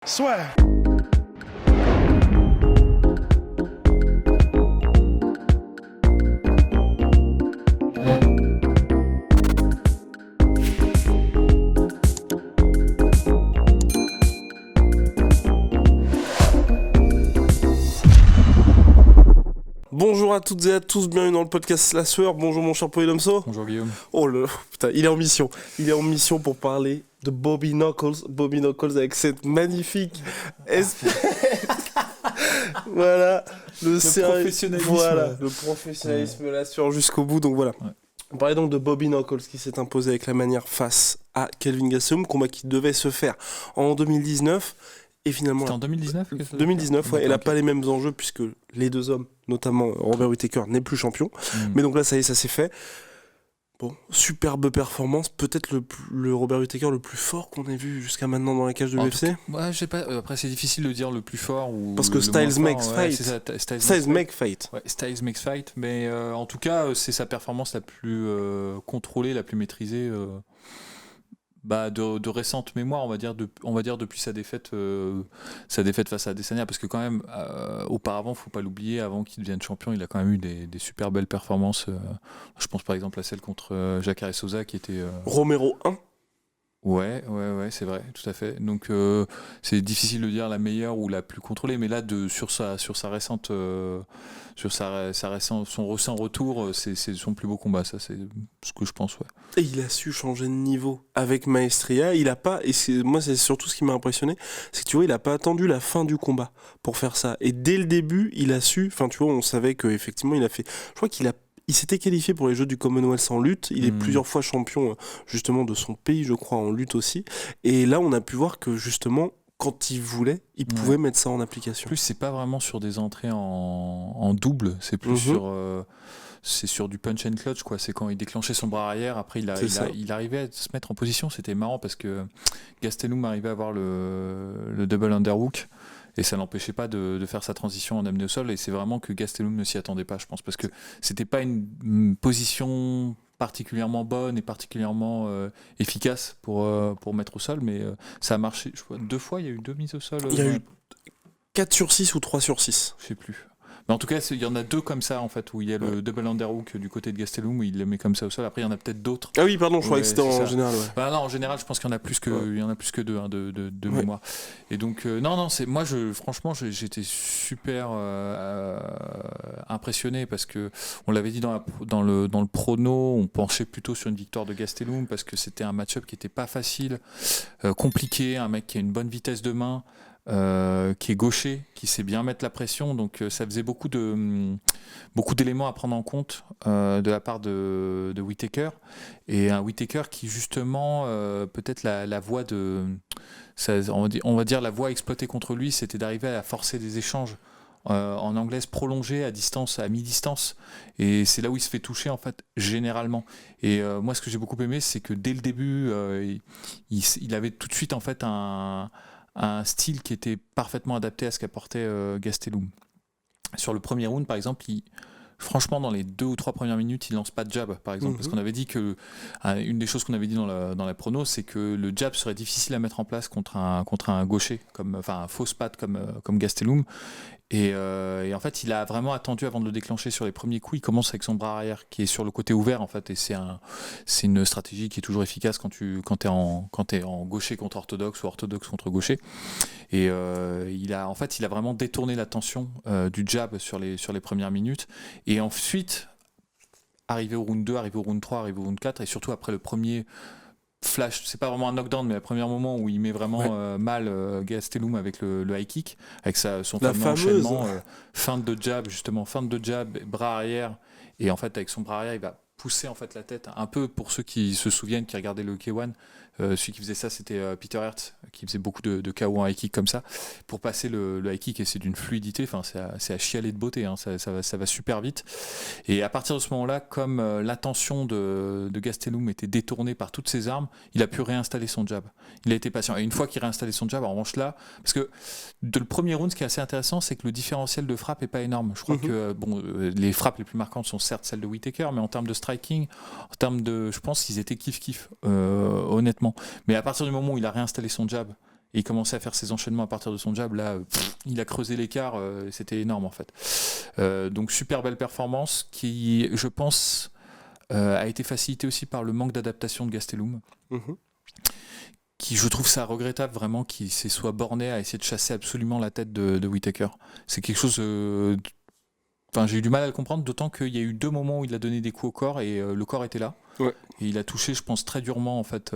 Swear. Bonjour à toutes et à tous, bienvenue dans le podcast Slasher. Bonjour mon cher Polydomso. Bonjour Guillaume. Oh le putain, il est en mission. Il est en mission pour parler de Bobby Knuckles. Bobby Knuckles avec cette magnifique voilà, le professionnalisme. Voilà, le professionnalisme l'assure jusqu'au bout. Donc voilà. Ouais. On parlait donc de Bobby Knuckles qui s'est imposé avec la manière face à Kelvin Gastelum, combat qui devait se faire en 2019. Et finalement, c'était en 2019 ouais, elle n'a pas les mêmes enjeux puisque les deux hommes, notamment Robert Whittaker, n'est plus champion. Mais donc là, ça y est, ça s'est fait. Bon, superbe performance, peut-être le Robert Whittaker le plus fort qu'on ait vu jusqu'à maintenant dans la cage de l'UFC. Ouais, je sais pas. Après, c'est difficile de dire le plus fort ou. Parce que le Styles moins makes fort. fight. Ouais, Styles makes fight. Ouais, Styles makes fight. Mais en tout cas, c'est sa performance la plus contrôlée, la plus maîtrisée. De récente mémoire, on va dire depuis sa défaite face à Adesanya, parce que quand même auparavant, faut pas l'oublier, avant qu'il devienne champion, il a quand même eu des super belles performances. Je pense par exemple à celle contre Jacare Souza qui était Romero 1. Ouais, c'est vrai, tout à fait. Donc c'est difficile de dire la meilleure ou la plus contrôlée, mais là sur sa récente son récent retour, c'est son plus beau combat, ça c'est ce que je pense, ouais. Et il a su changer de niveau avec Maestria. Il a pas, et moi c'est surtout ce qui m'a impressionné, c'est que tu vois, il a pas attendu la fin du combat pour faire ça. Et dès le début, il a su. Enfin, tu vois, on savait qu'effectivement, il a fait. Je crois il s'était qualifié pour les Jeux du Commonwealth en lutte. Il est plusieurs fois champion justement de son pays, je crois, en lutte aussi. Et là, on a pu voir que justement, quand il voulait, il pouvait mettre ça en application. En plus, c'est pas vraiment sur des entrées en double, c'est plus sur du punch and clutch, quoi. C'est quand il déclenchait son bras arrière, après il arrivait à se mettre en position. C'était marrant parce que Gastelum arrivait à avoir le double underhook. Et ça n'empêchait pas de faire sa transition en amené au sol. Et c'est vraiment que Gastelum ne s'y attendait pas, je pense. Parce que c'était pas une position particulièrement bonne et particulièrement efficace pour mettre au sol. Mais ça a marché. Je crois, 2 fois, il y a eu 2 mises au sol. Il y a eu 4 sur 6 ou 3 sur 6. Je sais plus. Mais en tout cas, il y en a 2 comme ça, en fait, où il y a le double underhook du côté de Gastelum, où il le met comme ça au sol. Après, il y en a peut-être d'autres. Ah oui, pardon, je croyais que c'était en général. Ouais. Bah non, en général, je pense qu'il y en a plus que, il y en a plus que 2 de mémoire. Et donc, moi, franchement, j'étais super impressionné parce que on l'avait dit dans le prono, on penchait plutôt sur une victoire de Gastelum parce que c'était un match-up qui n'était pas facile, compliqué, un mec qui a une bonne vitesse de main. Qui est gaucher, qui sait bien mettre la pression, donc ça faisait beaucoup d'éléments à prendre en compte de la part de Whittaker, et un Whittaker qui justement peut-être la voie on va dire la voie exploitée contre lui, c'était d'arriver à forcer des échanges en anglaise prolongés à mi-distance, et c'est là où il se fait toucher en fait généralement. Et moi ce que j'ai beaucoup aimé, c'est que dès le début il avait tout de suite en fait un style qui était parfaitement adapté à ce qu'apportait Gastelum. Sur le premier round, par exemple, franchement, dans les 2 ou 3 premières minutes, il lance pas de jab, par exemple, parce qu'on avait dit que une des choses qu'on avait dit dans la prono, c'est que le jab serait difficile à mettre en place contre un gaucher, un fausse patte comme Gastelum. Et en fait, il a vraiment attendu avant de le déclencher sur les premiers coups. Il commence avec son bras arrière qui est sur le côté ouvert, en fait, et c'est une stratégie qui est toujours efficace quand t'es en gaucher contre orthodoxe ou orthodoxe contre gaucher. Et il a vraiment détourné l'attention du jab sur les premières minutes. Et ensuite, arrivé au round 2, arrivé au round 3, arrivé au round 4, et surtout après le premier flash, c'est pas vraiment un knockdown, mais le premier moment où il met vraiment mal Gastelum avec le high kick, avec son fameux enchaînement, feinte de jab, bras arrière, et en fait avec son bras arrière il va pousser en fait la tête un peu, pour ceux qui se souviennent, qui regardaient le K1, celui qui faisait ça c'était Peter Hertz, qui faisait beaucoup de KO en high kick comme ça pour passer le high kick, et c'est d'une fluidité, enfin c'est à chialer de beauté, hein, ça va super vite. Et à partir de ce moment-là, comme l'attention de Gastelum était détournée par toutes ses armes, il a pu réinstaller son jab. Il a été patient, et une fois qu'il a réinstallé son jab, en revanche là, parce que le premier round, ce qui est assez intéressant, c'est que le différentiel de frappe est pas énorme. Je crois que les frappes les plus marquantes sont certes celles de Whittaker, mais en termes de striking, en termes de, je pense qu'ils étaient kiff honnêtement. Mais à partir du moment où il a réinstallé son jab et il commençait à faire ses enchaînements à partir de son jab, là, il a creusé l'écart, c'était énorme en fait. Donc super belle performance qui, je pense, a été facilitée aussi par le manque d'adaptation de Gastelum. Qui, je trouve ça regrettable vraiment qu'il se soit borné à essayer de chasser absolument la tête de Whittaker. C'est quelque chose... j'ai eu du mal à le comprendre, d'autant qu'il y a eu 2 moments où il a donné des coups au corps et le corps était là. Ouais. Et il a touché, je pense, très durement en fait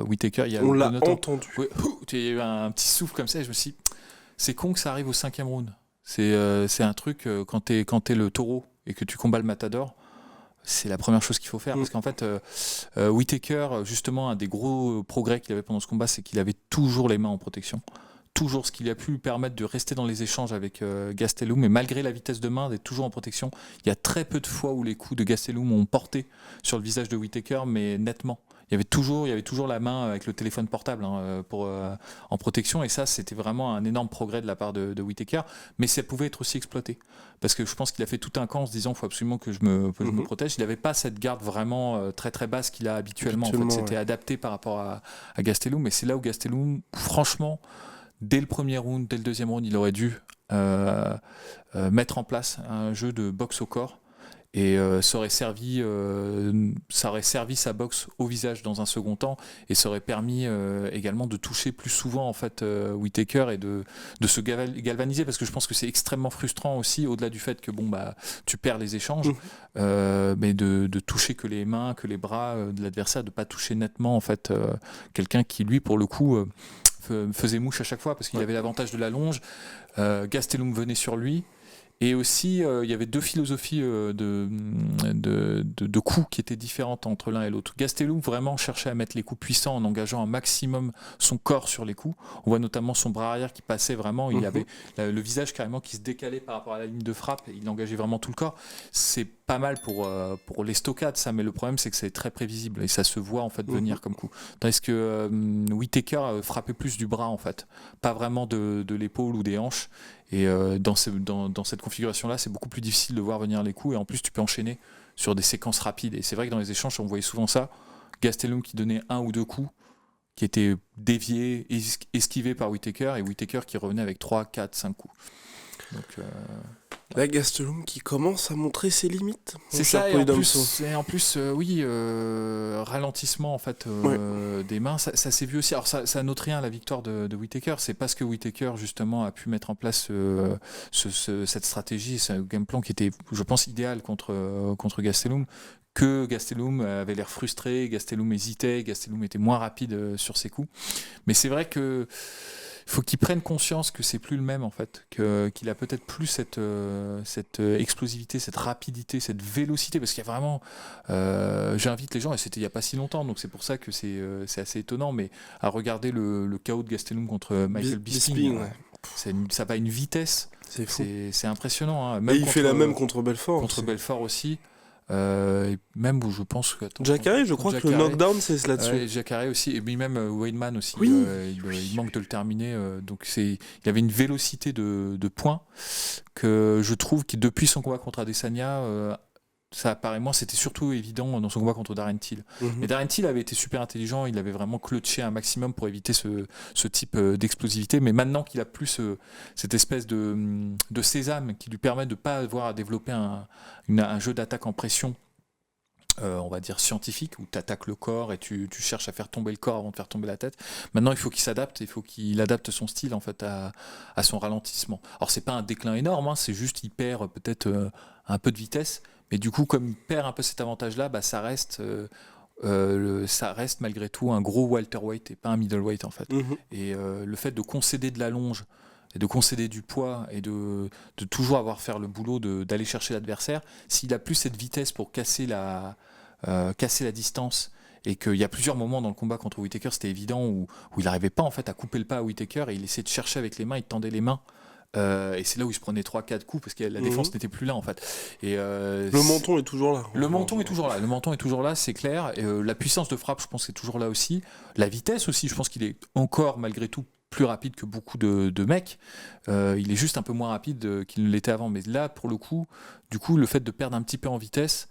Whittaker. On l'a entendu. Ouais, il y a eu un petit souffle comme ça et je me suis dit, c'est con que ça arrive au 5e round. C'est un truc, quand t'es le taureau et que tu combats le matador, c'est la première chose qu'il faut faire. Parce qu'en fait, Whittaker, justement, un des gros progrès qu'il avait pendant ce combat, c'est qu'il avait toujours les mains en protection. Toujours, ce qui lui a pu lui permettre de rester dans les échanges avec Gastelum, mais malgré la vitesse de main, d'être toujours en protection. Il y a très peu de fois où les coups de Gastelum ont porté sur le visage de Whittaker, mais nettement. Il y avait toujours la main avec le téléphone portable en protection, et ça, c'était vraiment un énorme progrès de la part de Whittaker, mais ça pouvait être aussi exploité. Parce que je pense qu'il a fait tout un camp en se disant, il faut absolument que je me protège. Il n'avait pas cette garde vraiment très très basse qu'il a habituellement. En fait. C'était adapté par rapport à Gastelum, et c'est là où Gastelum, franchement, dès le premier round, dès le deuxième round, il aurait dû mettre en place un jeu de boxe au corps et ça aurait servi sa boxe au visage dans un second temps et ça aurait permis également de toucher plus souvent en fait Whittaker et de se galvaniser, parce que je pense que c'est extrêmement frustrant aussi, au-delà du fait que tu perds les échanges, mais de toucher que les mains, que les bras de l'adversaire, de pas toucher nettement en fait quelqu'un qui lui pour le coup faisait mouche à chaque fois parce qu'il avait l'avantage de la longe. Gastelum venait sur lui. Et aussi, il y avait 2 philosophies de coups qui étaient différentes entre l'un et l'autre. Gastelum vraiment cherchait à mettre les coups puissants en engageant un maximum son corps sur les coups. On voit notamment son bras arrière qui passait vraiment. Il avait le visage carrément qui se décalait par rapport à la ligne de frappe. Et il engageait vraiment tout le corps. C'est pas mal pour les stockades, ça. Mais le problème, c'est que c'est très prévisible et ça se voit en fait venir comme coup. Tandis que Whittaker frappait plus du bras en fait, pas vraiment de l'épaule ou des hanches. Et dans cette configuration-là, c'est beaucoup plus difficile de voir venir les coups. Et en plus, tu peux enchaîner sur des séquences rapides. Et c'est vrai que dans les échanges, on voyait souvent ça. Gastelum qui donnait 1 ou 2 coups, qui étaient déviés, esquivés par Whittaker. Et Whittaker qui revenait avec 3, 4, 5 coups. Donc, là, Gastelum qui commence à montrer ses limites. C'est ça, et en plus, ralentissement en fait des mains, ça s'est vu aussi. Alors ça note rien la victoire de Whittaker, c'est parce que Whittaker justement a pu mettre en place cette stratégie, ce game plan qui était, je pense, idéal contre Gastelum, que Gastelum avait l'air frustré, Gastelum hésitait, Gastelum était moins rapide sur ses coups. Mais c'est vrai que faut qu'il prenne conscience que c'est plus le même en fait, qu'il a peut-être plus cette explosivité, cette rapidité, cette vélocité, parce qu'il y a vraiment, j'invite les gens, et c'était il y a pas si longtemps, donc c'est pour ça que c'est assez étonnant, mais à regarder le KO de Gastelum contre Michael Bisping, ça va à une vitesse, c'est impressionnant. Hein. Même et il fait la même contre Belfort. Contre Belfort aussi. Et même où je pense que Jacare, je crois que le knockdown c'est là-dessus. Jacare aussi, et puis même Weidman aussi, il manque de le terminer. Donc il y avait une vélocité de points que je trouve que depuis son combat contre Adesanya, ça apparaît moins. C'était surtout évident dans son combat contre Darren Till. Mais Darren Till avait été super intelligent, il avait vraiment clutché un maximum pour éviter ce type d'explosivité. Mais maintenant qu'il a plus cette espèce de sésame qui lui permet de ne pas avoir à développer un jeu d'attaque en pression, on va dire scientifique, où tu attaques le corps et tu cherches à faire tomber le corps avant de faire tomber la tête. Maintenant, il faut qu'il s'adapte, il faut qu'il adapte son style en fait à son ralentissement. Alors, c'est pas un déclin énorme, hein, c'est juste qu'il perd peut-être un peu de vitesse. Mais du coup, comme il perd un peu cet avantage-là, ça reste malgré tout un gros welterweight et pas un middleweight en fait. Et le fait de concéder de la longe et de concéder du poids et de toujours avoir faire le boulot d'aller chercher l'adversaire, s'il a plus cette vitesse pour casser la distance, et qu'il y a plusieurs moments dans le combat contre Whittaker, c'était évident, où il n'arrivait pas en fait à couper le pas à Whittaker et il essayait de chercher avec les mains, il tendait les mains. Et c'est là où il se prenait 3-4 coups parce que la défense n'était plus là en fait. Et le menton est toujours là. Le menton est toujours là, c'est clair. Et, la puissance de frappe, je pense, c'est toujours là aussi. La vitesse aussi, je pense qu'il est encore malgré tout plus rapide que beaucoup de mecs. Il est juste un peu moins rapide qu'il ne l'était avant. Mais là, pour le coup, le fait de perdre un petit peu en vitesse,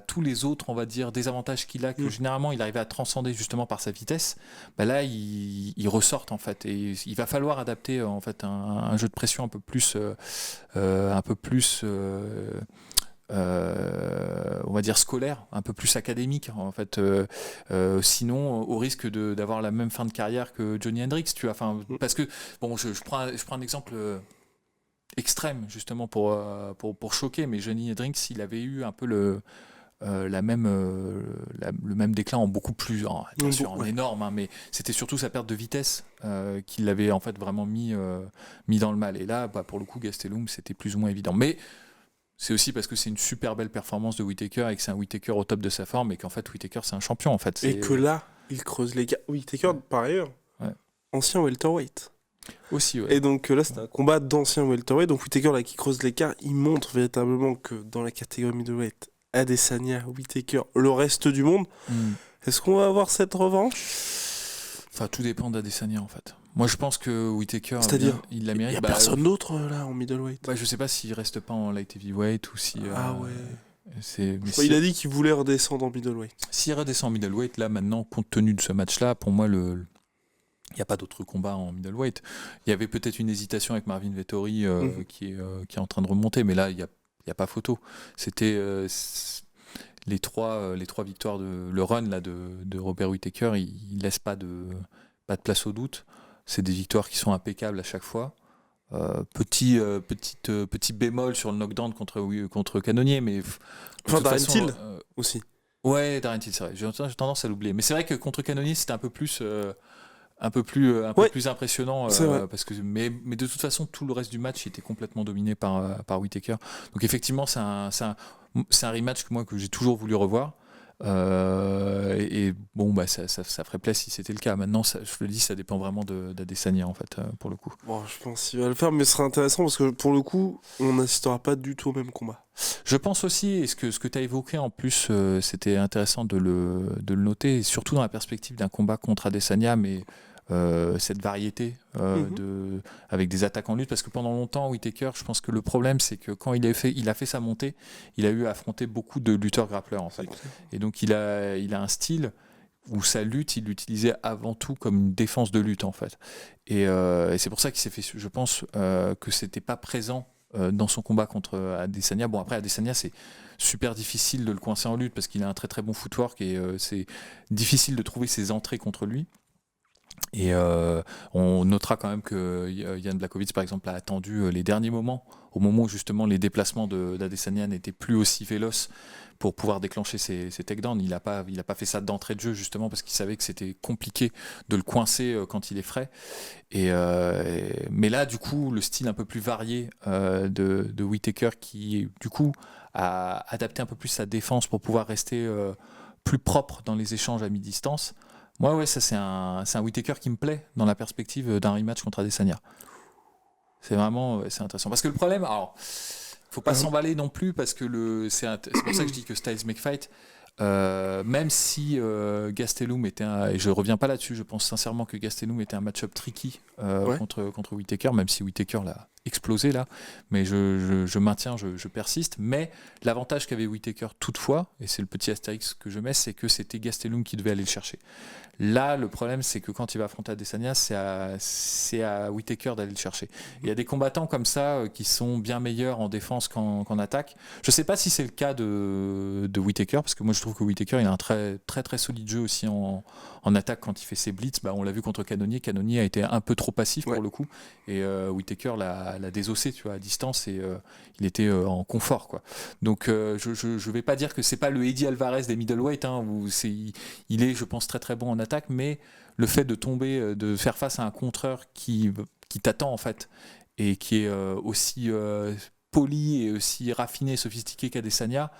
tous les autres, on va dire, désavantages qu'il a, que généralement il arrivait à transcender justement par sa vitesse, là ils ressortent en fait, et il va falloir adapter en fait un jeu de pression un peu plus on va dire scolaire, un peu plus académique en fait, sinon au risque d'avoir la même fin de carrière que Johnny Hendricks, tu vois, enfin, parce que bon, je prends un exemple extrême justement pour choquer, mais Johnny Hendricks, il avait eu un peu le même déclin en beaucoup plus, bien sûr en énorme, hein, mais c'était surtout sa perte de vitesse qui l'avait en fait vraiment mis dans le mal. Et là, pour le coup, Gastelum, c'était plus ou moins évident. Mais c'est aussi parce que c'est une super belle performance de Whittaker et que c'est un Whittaker au top de sa forme et qu'en fait Whittaker c'est un champion en fait. Et que là, il creuse les gars. Whittaker, par ailleurs, ancien welterweight. Aussi, ouais. Et donc là, c'était un combat d'ancien welterweight. Donc Whittaker, là, qui creuse l'écart, il montre véritablement que dans la catégorie middleweight, Adesanya, Whittaker, le reste du monde, est-ce qu'on va avoir cette revanche ? Enfin, tout dépend d'Adesanya en fait. Moi, je pense que Whittaker, c'est-à-dire, il la mérite. Il n'y a personne d'autre là en middleweight. Je sais pas s'il reste pas en light heavyweight ou si. Il a dit qu'il voulait redescendre en middleweight. S'il redescend en middleweight, là maintenant, compte tenu de ce match-là, pour moi, il n'y a pas d'autre combat en middleweight. Il y avait peut-être une hésitation avec Marvin Vettori qui est en train de remonter, mais là, il n'y a pas photo. C'était les trois victoires, le run là, de Robert Whittaker, il ne laisse pas de place au doute. C'est des victoires qui sont impeccables à chaque fois. Petit bémol sur le knockdown contre Cannonier, mais Darren Till aussi. Ouais, Darren Till, c'est vrai. J'ai tendance à l'oublier. Mais c'est vrai que contre Cannonier, c'était un peu plus impressionnant parce que mais de toute façon tout le reste du match était complètement dominé par Whittaker. Donc effectivement, c'est un rematch que j'ai toujours voulu revoir. Et bon, ça ferait plaisir si c'était le cas. Maintenant, je le dis, ça dépend vraiment d'Adesanya en fait, pour le coup. Bon, je pense qu'il va le faire, mais ce sera intéressant parce que pour le coup, on n'assistera pas du tout au même combat. Je pense aussi, et ce que tu as évoqué en plus, c'était intéressant de le noter, surtout dans la perspective d'un combat contre Adesanya, mais cette variété avec des attaques en lutte, parce que pendant longtemps Whittaker, je pense que le problème c'est que quand il a fait sa montée, il a eu à affronter beaucoup de lutteurs grappleurs en fait, et donc il a un style où sa lutte, il l'utilisait avant tout comme une défense de lutte en fait, et c'est pour ça qu'il s'est fait, je pense que c'était pas présent dans son combat contre Adesanya. Bon, après Adesanya, c'est super difficile de le coincer en lutte parce qu'il a un très très bon footwork et c'est difficile de trouver ses entrées contre lui. Et on notera quand même que Jan Blachowicz par exemple a attendu les derniers moments, au moment où justement les déplacements d'Adesanya n'étaient plus aussi véloces pour pouvoir déclencher ses takedowns. Il a pas fait ça d'entrée de jeu justement parce qu'il savait que c'était compliqué de le coincer quand il est frais. Mais là du coup le style un peu plus varié de Whittaker qui du coup a adapté un peu plus sa défense pour pouvoir rester plus propre dans les échanges à mi-distance. Moi, ça c'est un Whittaker qui me plaît dans la perspective d'un rematch contre Adesanya. C'est vraiment c'est intéressant. Parce que le problème, alors, faut pas s'emballer non plus parce que c'est pour ça que je dis que Styles make fight. Même si Gastelum était et je reviens pas là-dessus, je pense sincèrement que Gastelum était un match-up tricky contre Whittaker, même si Whittaker l'a explosé là, mais je maintiens, je persiste. Mais l'avantage qu'avait Whittaker toutefois, et c'est le petit astérix que je mets, c'est que c'était Gastelum qui devait aller le chercher. Là, le problème, c'est que quand il va affronter Adesanya, c'est à Whittaker d'aller le chercher. Il y a des combattants comme ça qui sont bien meilleurs en défense qu'en attaque. Je ne sais pas si c'est le cas de Whittaker, parce que moi je trouve que Whittaker il a un très très très solide jeu aussi en attaque quand il fait ses blitz. On l'a vu contre Cannonier. Cannonier a été un peu trop passif pour le coup, et Whittaker l'a désossé, tu vois, à distance, et il était en confort, quoi. Donc je vais pas dire que c'est pas le Eddie Alvarez des middleweight, où il est, je pense, très très bon en attaque, mais le fait de tomber, de faire face à un contreur qui t'attend en fait, et qui est aussi poli et aussi raffiné, sophistiqué qu'Adesanya,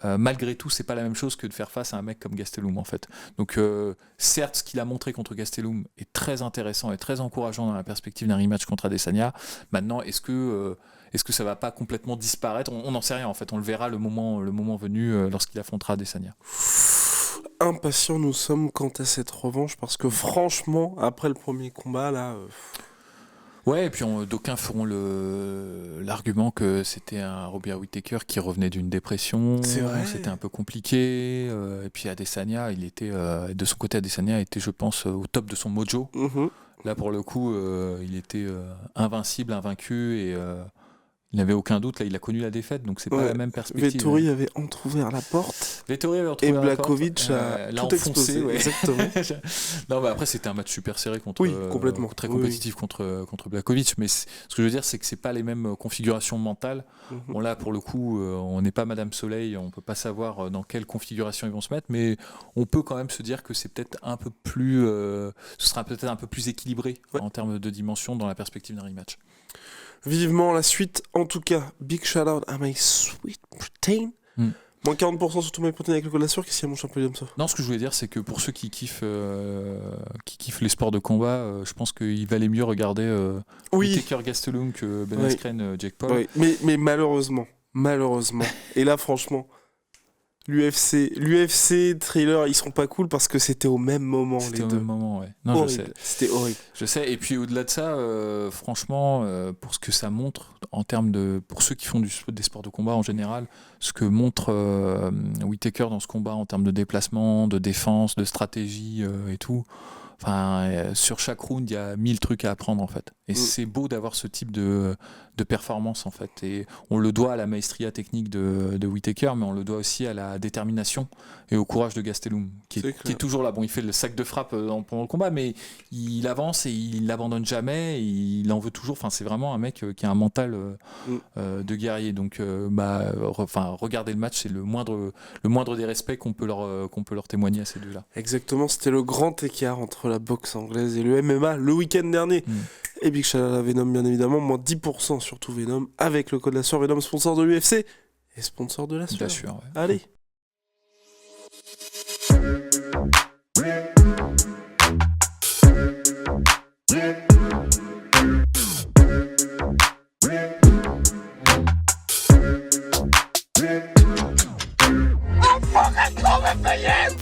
malgré tout, c'est pas la même chose que de faire face à un mec comme Gastelum en fait. Donc certes, ce qu'il a montré contre Gastelum est très intéressant et très encourageant dans la perspective d'un rematch contre Adesanya. Maintenant, est-ce que ça va pas complètement disparaître ? On n'en sait rien en fait. On le verra le moment venu lorsqu'il affrontera Adesanya. Impatients nous sommes quant à cette revanche parce que franchement, après le premier combat là. Ouais, et puis d'aucuns feront l'argument que c'était un Robert Whittaker qui revenait d'une dépression, C'est vrai. c'était un peu compliqué, et puis Adesanya, il était, de son côté, Adesanya était, je pense, au top de son mojo. Là, pour le coup, il était invincible, invaincu, et il n'avait aucun doute. Là, il a connu la défaite, donc c'est pas la même perspective. Vettori avait entrouvert la porte. Vettori avait entrouvert la porte. Et Blachowicz a l'a tout enfoncé. explosé. Ouais. Exactement. Non, mais après, c'était un match super serré contre. Complètement. Très compétitif contre Blachowicz. Mais ce que je veux dire, c'est que c'est pas les mêmes configurations mentales. Bon, là, pour le coup, on n'est pas Madame Soleil, on peut pas savoir dans quelle configuration ils vont se mettre, mais on peut quand même se dire que c'est peut-être un peu plus. Ce sera peut-être un peu plus équilibré en termes de dimension dans la perspective d'un rematch. Vivement la suite, en tout cas, big shout out à my sweet protein. Moins 40% sur tout my protein avec le code de la sueur. Qu'est-ce qu'il y a, mon champion? Non, ce que je voulais dire, c'est que pour ceux qui kiffent les sports de combat, je pense qu'il valait mieux regarder Whittaker Gastelum que Ben Askren Jake Paul. Mais malheureusement, et là franchement, l'UFC trailer, ils sont pas cool parce que c'était au même moment, les deux. C'était au même moment, ouais. Non, horrible. je sais. C'était horrible. Je sais. Et puis au-delà de ça, franchement, pour ce que ça montre, en termes de, pour ceux qui font des sports de combat en général, ce que montre Whittaker dans ce combat en termes de déplacement, de défense, de stratégie et tout. Enfin, sur chaque round, il y a 1000 trucs à apprendre en fait. Et c'est beau d'avoir ce type de performance en fait. Et on le doit à la maestria technique de Whittaker, mais on le doit aussi à la détermination et au courage de Gastelum, qui est toujours là. Bon, il fait le sac de frappe pendant le combat, mais il avance et il n'abandonne jamais. Et il en veut toujours. Enfin, c'est vraiment un mec qui a un mental de guerrier. Donc, regarder le match, c'est le moindre des respects qu'on peut leur témoigner à ces deux-là. Exactement, c'était le grand écart entre la boxe anglaise et le MMA le week-end dernier. Et big shout out à Venom, bien évidemment, moins 10% sur tout Venom, avec le code de la sueur. Venom, sponsor de l'UFC et sponsor de la sueur. De la sueur, ouais. Allez. I'm fucking coming for you!